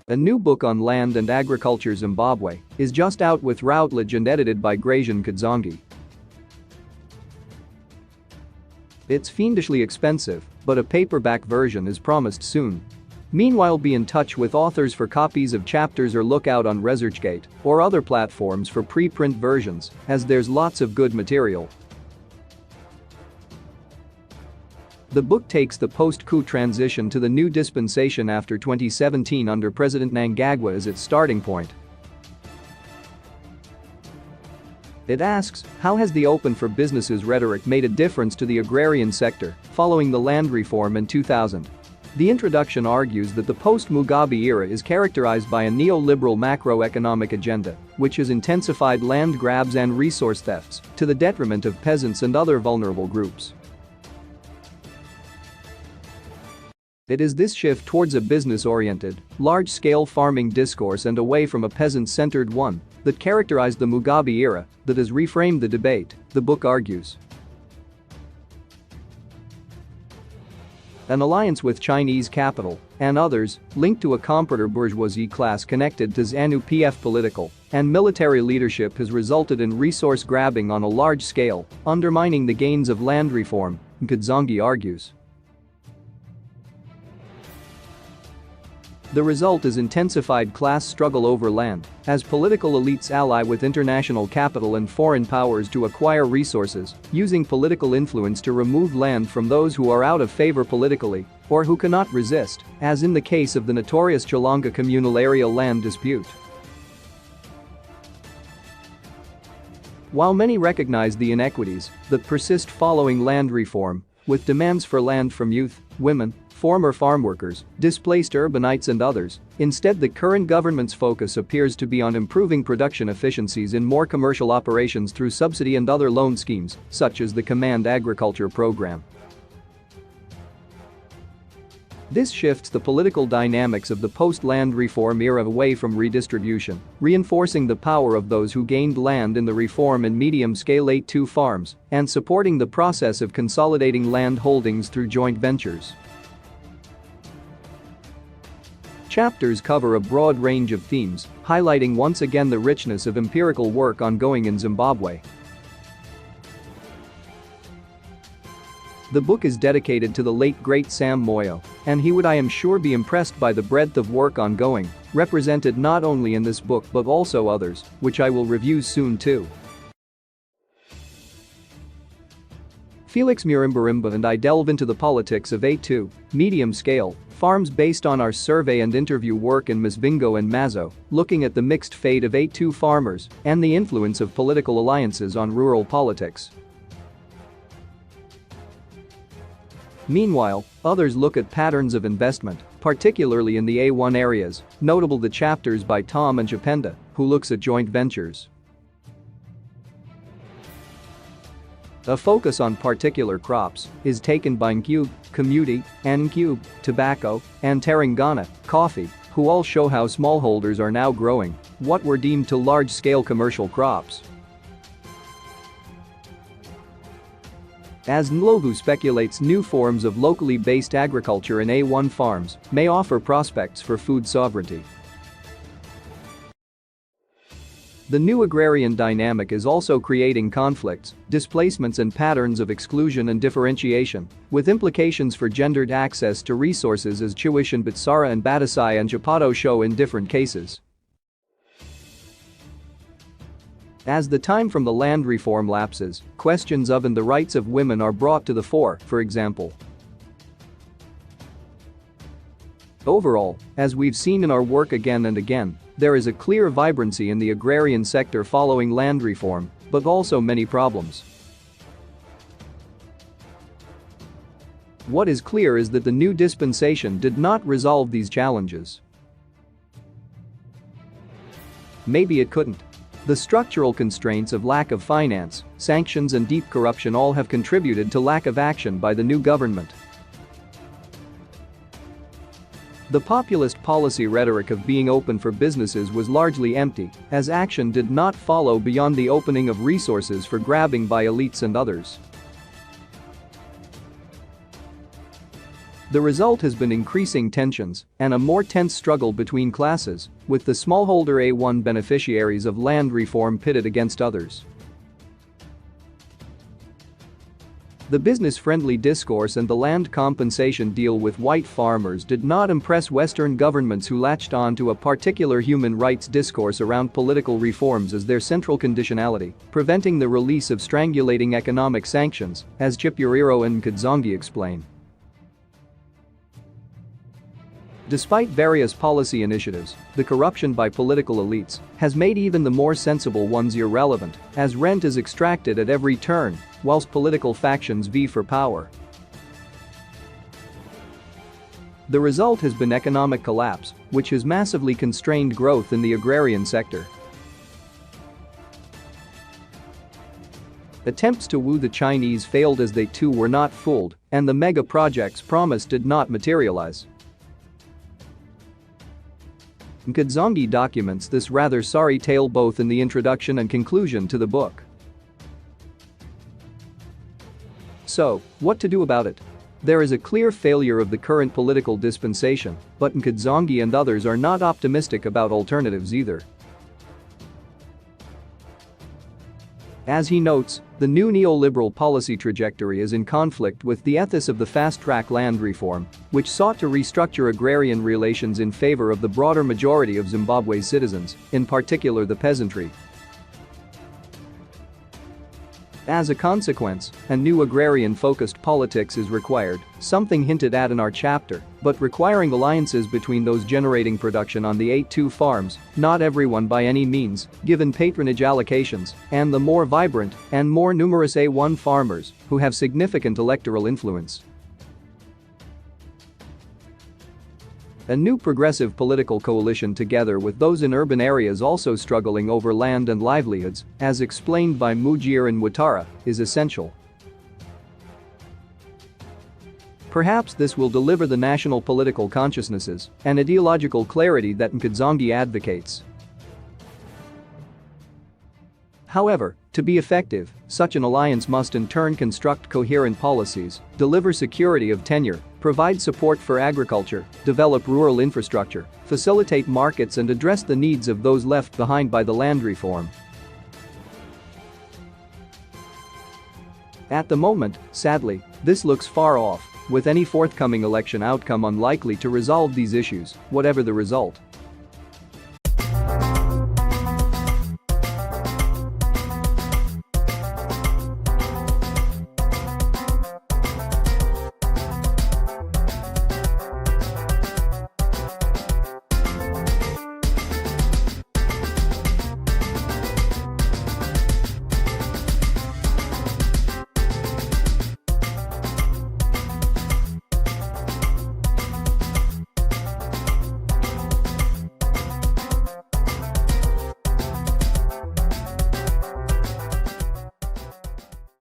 A new book on land and agriculture Zimbabwe is just out with Routledge and edited by Grazian Kadzangi. It's fiendishly expensive, but a paperback version is promised soon. Meanwhile, be in touch with authors for copies of chapters or look out on ResearchGate or other platforms for pre-print versions, as there's lots of good material. The book takes the post-coup transition to the new dispensation after 2017 under President Mnangagwa as its starting point. It asks, how has the open for businesses rhetoric made a difference to the agrarian sector following the land reform in 2000? The introduction argues that the post-Mugabe era is characterized by a neoliberal macroeconomic agenda, which has intensified land grabs and resource thefts to the detriment of peasants and other vulnerable groups. It is this shift towards a business-oriented, large-scale farming discourse and away from a peasant-centered one that characterized the Mugabe era that has reframed the debate, the book argues. An alliance with Chinese capital and others linked to a comprador bourgeoisie class connected to ZANU-PF political and military leadership has resulted in resource grabbing on a large scale, undermining the gains of land reform, Kadzangi argues. The result is intensified class struggle over land, as political elites ally with international capital and foreign powers to acquire resources, using political influence to remove land from those who are out of favor politically or who cannot resist, as in the case of the notorious Chilonga communal area land dispute. While many recognize the inequities that persist following land reform, with demands for land from youth, women, former farm workers, displaced urbanites and others, instead the current government's focus appears to be on improving production efficiencies in more commercial operations through subsidy and other loan schemes, such as the Command Agriculture Program. This shifts the political dynamics of the post-land reform era away from redistribution, reinforcing the power of those who gained land in the reform and medium-scale 8-2 farms, and supporting the process of consolidating land holdings through joint ventures. Chapters cover a broad range of themes, highlighting once again the richness of empirical work ongoing in Zimbabwe. The book is dedicated to the late great Sam Moyo, and he would, I am sure, be impressed by the breadth of work ongoing, represented not only in this book but also others, which I will review soon too. Felix Murimbarimba and I delve into the politics of 8-2, medium-scale, farms based on our survey and interview work in Masvingo and Mazo, looking at the mixed fate of 8-2 farmers and the influence of political alliances on rural politics. Meanwhile, others look at patterns of investment, particularly in the A1 areas, notable the chapters by Tom and Chapenda, who looks at joint ventures. A focus on particular crops is taken by Ncube, Commuti, and Ncube, tobacco, and Terangana, coffee, who all show how smallholders are now growing what were deemed to large-scale commercial crops. As Ndlovu speculates, new forms of locally based agriculture in A1 farms may offer prospects for food sovereignty. The new agrarian dynamic is also creating conflicts, displacements and patterns of exclusion and differentiation, with implications for gendered access to resources as Chiwish and Bitsara and Batasai and Chapato show in different cases. As the time from the land reform lapses, questions of and the rights of women are brought to the fore, for example. Overall, as we've seen in our work again and again, there is a clear vibrancy in the agrarian sector following land reform, but also many problems. What is clear is that the new dispensation did not resolve these challenges. Maybe it couldn't. The structural constraints of lack of finance, sanctions and deep corruption all have contributed to lack of action by the new government. The populist policy rhetoric of being open for businesses was largely empty, as action did not follow beyond the opening of resources for grabbing by elites and others. The result has been increasing tensions and a more tense struggle between classes, with the smallholder A1 beneficiaries of land reform pitted against others. The business-friendly discourse and the land compensation deal with white farmers did not impress Western governments, who latched on to a particular human rights discourse around political reforms as their central conditionality, preventing the release of strangulating economic sanctions, as Chipuriro and Nkadzongi explain. Despite various policy initiatives, the corruption by political elites has made even the more sensible ones irrelevant, as rent is extracted at every turn, whilst political factions vie for power. The result has been economic collapse, which has massively constrained growth in the agrarian sector. Attempts to woo the Chinese failed, as they too were not fooled, and the mega projects promised did not materialize. Nkadzongi documents this rather sorry tale both in the introduction and conclusion to the book. So, what to do about it? There is a clear failure of the current political dispensation, but Nkadzongi and others are not optimistic about alternatives either. As he notes, the new neoliberal policy trajectory is in conflict with the ethos of the fast-track land reform, which sought to restructure agrarian relations in favor of the broader majority of Zimbabwe's citizens, in particular the peasantry. As a consequence, a new agrarian-focused politics is required, something hinted at in our chapter, but requiring alliances between those generating production on the A2 farms, not everyone by any means, given patronage allocations, and the more vibrant and more numerous A1 farmers, who have significant electoral influence. A new progressive political coalition together with those in urban areas also struggling over land and livelihoods, as explained by Mujir and Ouattara, is essential. Perhaps this will deliver the national political consciousnesses and ideological clarity that Nkadzongi advocates. However, to be effective, such an alliance must in turn construct coherent policies, deliver security of tenure, provide support for agriculture, develop rural infrastructure, facilitate markets and address the needs of those left behind by the land reform. At the moment, sadly, this looks far off, with any forthcoming election outcome unlikely to resolve these issues, whatever the result.